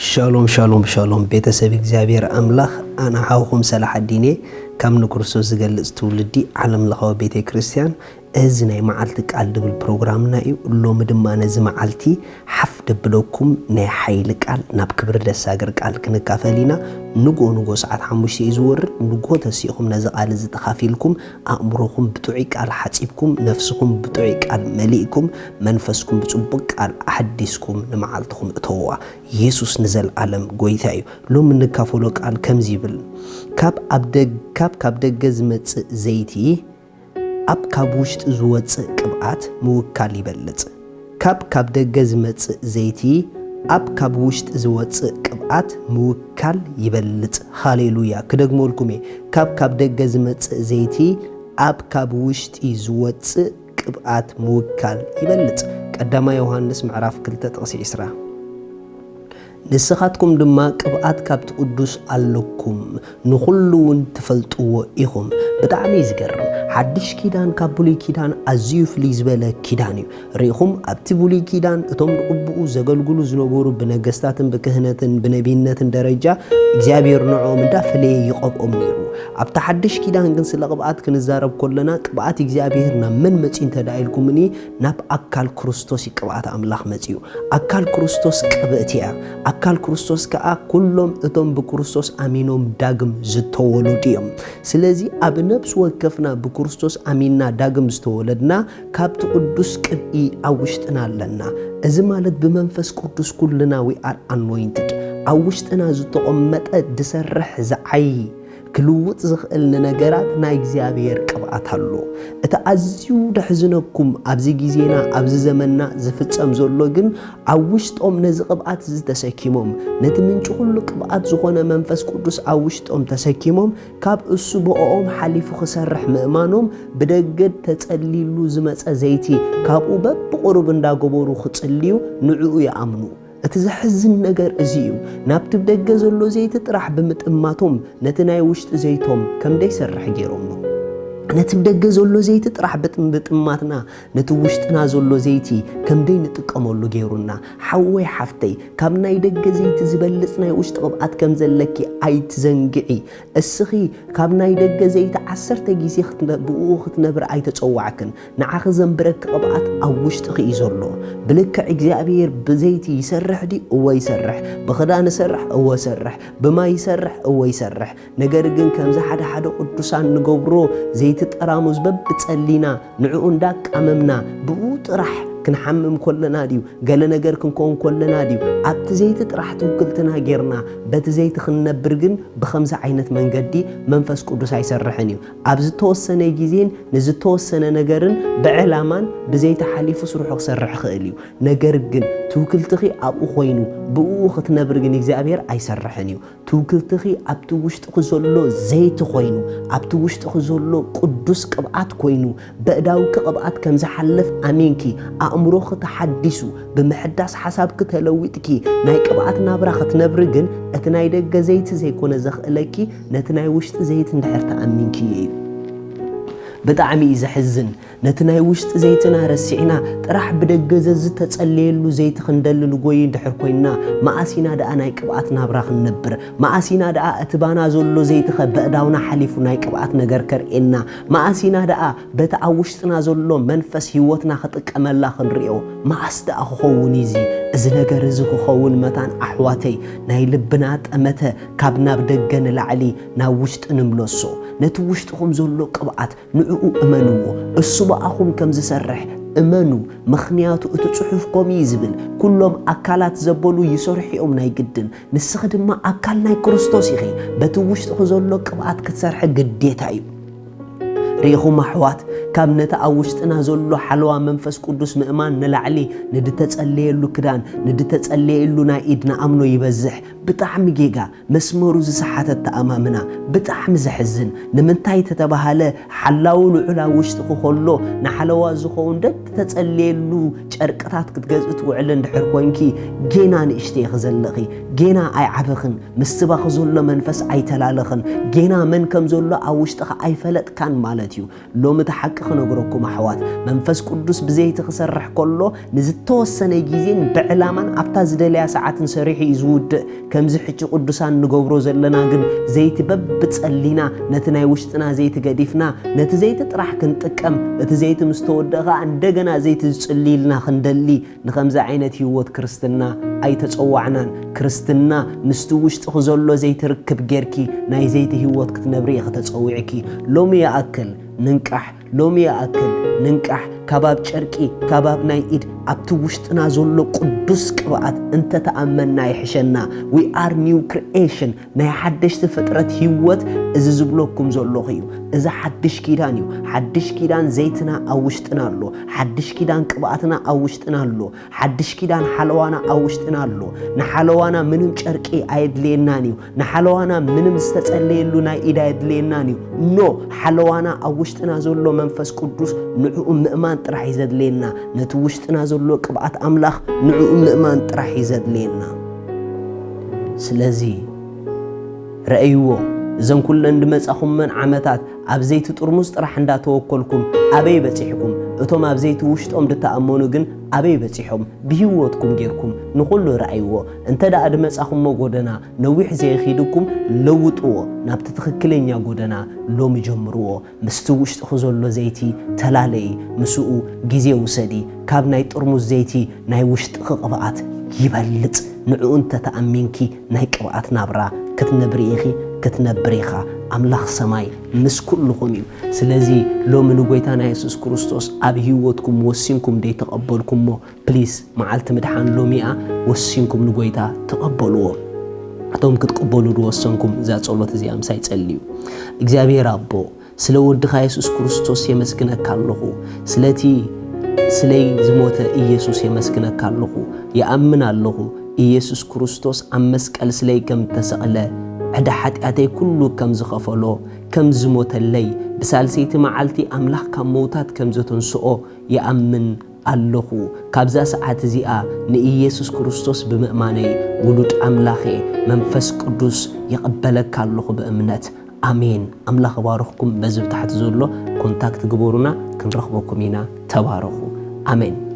ሻሎም ሻሎም ሻሎም ቤተሰብ እግዚአብሔር አምላክ አና ሐውኩም ሰላህ አዲኔ ከም ንክርስቶስ ዝገልጽ ትውልዲ ዓለም ለኸው ቤተ ክርስቲያን እዝናይ መዓልቲ ቃል ድብል ፕሮግራምና እዩ ሎም ድማ ነዚ መዓልቲ ሓፍ ደብለኩም ናይ ሓይሊ ቃል ናብ ክብር ደሳገር ቃል ክንካፈሊና ንጎ ሰዓት 5 ይዝወርድ ንጎ ተሲኹም ነዚ ቃል ዝተኻፊልኩም አእምሮኩም ብጥዑይ ቃል ሓጺብኩም ነፍስኩም ብጥዑይ ቃል መሊእኩም መንፈስኩም ብጽቡቅ ቃል አሐዲስኩም ንመዓልትኩም እተዋ ኢየሱስ ንዘልዓለም ጎይታ እዩ ሎም ንካፈሎ ቃል ከምዚ ይብል ካብ ደገ ዝመጽእ ዘይቲ ኣብ ካብ ውሽጥ ዝወጽእ ቅብአት ምውካል ይበልጽ ካብ ደገ ዝመጽእ ዘይቲ ኣብ ካብ ውሽጥ ዝወጽእ ቅብአት ምውካል ይበልጽ ሃሌሉያ ክደግሞልኩም ካብ ደገ ዝመጽእ ዘይቲ ኣብ ካብ ውሽጥ ዝወጽእ ቅብአት ምውካል ይበልጽ ቀዳማ ዮሐንስ ምዕራፍ 2:20 ንስኻትኩም ድማ ቅብአት ካብ ቅዱስ ኣለኩም ንኹሉውን ትፈልጥዎ ኢኹም ብጣዕሚ ዝገርም ሓድሽ ኪዳን ካብ ብሉይ ኪዳን ኣዝዩ ፍልይ ዝበለ ኪዳን እዩ ሪኢኹም ኣብቲ ብሉይ ኪዳን እቶም ንቅብኡ ዘገልግሉ ዝነበሩ ብነገስታትን ብክህነትን ብነቢይነትን ደረጃ እግዚአብሔር ንዖም እንዳፈለየ ይቀብኦም ነይሩ ኣብታ ሓድሽ ኪዳን ግን ስለ ቅብአት ክንዛረብ ከለና ቅብአት እግዚአብሔር ናብ ምን መጽእ እንተዳኢልኩምኒ ናብ ኣካል ክርስቶስ ቅብአት ኣምላኽ መጽኡ ኣካል ክርስቶስ ቅብአት እያ ኣካል ክርስቶስ ከዓ ኩሎም እቶም ብክርስቶስ ኣሚኖም ዳግም ዝተወለዱ እዮም ስለዚ ኣብ ነብስ ወከፍና ብክርስቶስ ኣሚንና ዳግም ዝተወለድና ካብቲ ቅዱስ ቅብኢ ኣብ ውሽጥና ኣለና እዚ ማለት ብመንፈስ ቅዱስ ኩልና we are anointed ኣብ ውሽጥና ዝተቀመጠ ድሰርሕ ዝዓይ ክልውጥ ዝኽእል ነገራት ናይ እግዚአብሔር ቅብአት አሎ እቲ ኣዝዩ ደሕዝነኩም ኣብዚ ጊዜና ኣብዚ ዘመንና ዝፍጸም ዘሎ ግን ኣብ ውሽጦም ነዚ ቅብአት ዝተሰኪሞም ነቲ ምንጭ ሁሉ ቅብአት ዝኾነ መንፈስ ቅዱስ ኣብ ውሽጦም ተሰኪሞም ካብ እሱ በኦም ሓሊፉ ክሰርሕ ምእማኖም ብደገድ ተጸሊሉ ዝመጸ ዘይቲ ካብኡ በብቁርብ እንዳገበሩ ክጽልዩ ንዕኡ ይኣምኑ እቲ ዝሕዝን ነገር እዚ እዩ ናብቲ ደገ ዘሎ ዘይቲ ጥራሕ ብምጥማቶም ነቲ ናይ ውሽጥ ዘይቶም ከምደይ ሰርሕ ገይሮም ነው ነቲ ደገ ዘሎ ዘይቲ ጥራሕ ብጥማትና ነቲ ውሽጥና ዘሎ ዘይቲ ከምደይ ንጥቀመሉ ገይሩና ሓወይ ሓፍተይ ካብ ናይ ደገ ዘይቲ ዝበልጽ ናይ ውሽጥ ቅብአት ከም ዘለኪ ኣይትዘንግዒ እስኺ ካብ ናይ ደገ ዘይቲ 10 ግዜ ብኡ ክትነብር ኣይተጸዋዕክን ንዓኺ ዘንብረክ ቅብአት ኣብ ውሽጥኺ እዩ ዘሎ ብልክዕ እግዚአብሔር ብዘይቲ ይሰርሕ ዲ እወ ይሰርሕ ብኽዳን ይሰርሕ እወ ይሰርሕ ብማይ ይሰርሕ እወ ይሰርሕ ነገር ግን ከምዚ ሓደ ቅዱሳን ንገብሮ ዘይቲ ተራሙዝ በብጸሊና ንዕኡ እንዳቃመምና ብኡ ጥራሕ ክንሐምም ኮለና ዲዩ ገለ ነገር ክንኮን ኮለና ዲዩ ኣብቲ ዘይቲ ጥራሕ ትውክልትና ጌርና በቲ ዘይቲ ክንነብር ግን ብኸምዚ ዓይነት መንገዲ መንፈስ ቅዱስ ኣይሰርሕን እዩ ኣብ ዝተወሰነ ጊዜን ንዝተወሰነ ነገርን ብዕላማን ብዘይቲ ሓሊፉ ስሩሑ ክሰርሕ ክእል እዩ ነገር ግን ትውክልትኺ ኣብኡ ኮይኑ ብኡ ክትነብር ግን እግዚአብሔር ኣይሰርሕን እዩ ትውክልትኺ ኣብቲ ውሽጥኺ ዘሎ ዘይቲ ኮይኑ ኣብቲ ውሽጥኺ ዘሎ ቅዱስ ቅብአት ኮይኑ በእዳውኪ ቅብአት ከም ዝሓልፍ ኣሜንኪ ኣእምሮኺ ተሓዲሱ ብምሕዳስ ሓሳብኪ ተለዊጥኪ ናይ ቅብአት ናብራ ክትነብር ግን እቲ ናይ ደገ ዘይቲ ዘይኮነ ዘኽእለኪ ነቲ ናይ ውሽጢ ዘይቲ እንድሕር ተኣሚንኪ እዩ ብጣዕሚ ዝሕዝን ነቲ ናይ ውሽጢ ዘይትና ረሲዕና ጥራሕ ብደገ ዝተጸለየሉ ዘይቲ ክንደልል ጎይ እንድሕር ኮይና ማእሲና ደኣ ናይ ቅብአት ናብራ ክንነብር ማእሲና ደኣ እቲ ባና ዘሎ ዘይቲ በእዳውና ሓሊፉ ናይ ቅብአት ነገር ከርኤና ማእሲና ደኣ በቲ ኣብ ውሽጥና ዘሎ መንፈስ ህይወትና ክጥቀመላ ክንሪኦ ማእስ ደኣ ክኸውን እዚ ነገር እዚ ክኸውን መታን ኣሕዋተይ ናይ ልብና ጠመተ ካብ ናብ ደገ ንላዕሊ ናብ ውሽጢ ንምለሶ ነቲ ውሽጥኩም ዘሎ ቅብአት ንዕኡ እመንዎ እሱ በኣኹም ከም ዝሰርሕ እመኑ ምኽንያቱ እቲ ጽሑፍ ኮሚ ዝብል ኩሎም ኣካላት ዘበሉ ይሰርሕኦም ናይ ግድን ንስኺ ድማ ኣካል ናይ ክርስቶስ ኢኺ በቲ ውሽጥኹ ዘሎ ቅብአት ክትሰርሕ ግዴታ እዩ ሪኢኹም ኣሕዋት ካብ ነቲ ኣብ ውሽጥና ዘሎ ሓለዋ መንፈስ ቅዱስ ምእማን ንላዕሊ ንድተጸለየሉ ክዳን ንድተጸለየሉ ናይ ኢድና ኣምኖ ይበዝሕ ብጣዕሚ ጌጋ መስመሩ ዝሰሓተት ተኣማምና ብጣዕሚ ዝሕዝን ንምንታይ ተተባሃለ ሓላው ልዑላ ውሽጥኹ ከሎ ንሓለዋ ዝኸውን ተጸለየሉ ጨርቅታት ክትገዝእ ትውዕል እንድሕር ኮንኪ ጌና ንእሽተይ ክዘለኺ ጌና ኣይዓበኽን ምስትባኺ ዘሎ መንፈስ ኣይተላለኽን ጌና መን ከም ዘሎ ኣብ ውሽጥኻ ኣይፈለጥካን ማለት مالتيو لو متحقق خنغركم أحوات منفس قدوس بزيت خسرح كله نزتوسن جيزين بعلامان أبتا زدليا ساعات سريح يزود كم زحج قدوسان نقبرو زلنا جن زيت بب بتسألينا نتناي وشتنا زيت قديفنا نت زيت راح كنتكم نت زيت مستودغا عندنا زيت تسأليلنا خندلي نخمز عينة يوت كريستنا أي تتصوعنا كريستنا مستوشت خزلو زيت ركب جيركي ناي زيت هيوت كتنبري تتصوعكي لومي أكل ننكح لومي أكل ننكح كباب شركي كباب ناي إيد أبتو وشتنا زلو قدوس كبات انت تأمنا يحشنا we are new creation ناي حدش تفترة هيوت إذا زبلوكم زلو غيو إذا حدش كيدانيو حدش كيدان زيتنا أوشتنا له حدش كيدان كباتنا أوشتنا له حدش كيدان حلوانا أوشتنا له نحلوانا منم شركي عيد لينانيو نحلوانا منم استتسليلو ناي إيد عيد لينانيو نو حلوانا أوشتنا زلو منفس قدوس نعو مؤمان ترح يزد لينا نتوشتنا زلو كبعات أملاخ نعو مؤمان ترح يزد لينا سلازي رأيوه زن كل اندمس أخم من عمتات أبزيت ترمز ترح عند توكلكم أبي بتيحكم أتوم أبزيت وشت أم دتأمنوا جن أبي بتيحهم بهوتكم جيركم نقول له رأيوه أنت دا أدمس أخم موجودنا نويح زي خيدكم لوتوه نبتتخكلين يا جودنا لو مجمروه مستوشت خزول له زيتي تلالي مسؤو جزيه وسدي كاب ناي ترمز زيتي ناي وشت خقبات يبلت نعو أنت تأمينكي ناي قبعات نابرا كتنبريخي كتنبريخا أملاخ سماي مس كلكم يو سلازي لو من قويتانا يسوس كريستوس أبي هيوتكم وسينكم دي تقبلكم مو بليز معالت مدحان لو مئة وسينكم نقويتا تقبلوه أتوم كتقبلوا دوسنكم ذات صلوة زي أمساي تسأليو إجابي رابو سلو ودخا يسوس كريستوس يمسكنا كاللغو سلاتي سلي زموت إيسوس يمسكنا كاللغو يأمن اللغو إيسوس كريستوس أمسك السلي كم تسأله عدا حتى كله كم زخفلو كم زموت اللي بسالسيت معالتي أملاح كم موتات كم زتون سؤو يأمن اللهو كابزا ساعات زيئة نإيسوس كريستوس بمأماني ولود أملاخي منفس قدوس يقبلك اللهو بأمنات آمين أملاخ بارخكم بزب تحت زولو كونتاكت قبورنا كنرخبكم هنا تبارخو آمين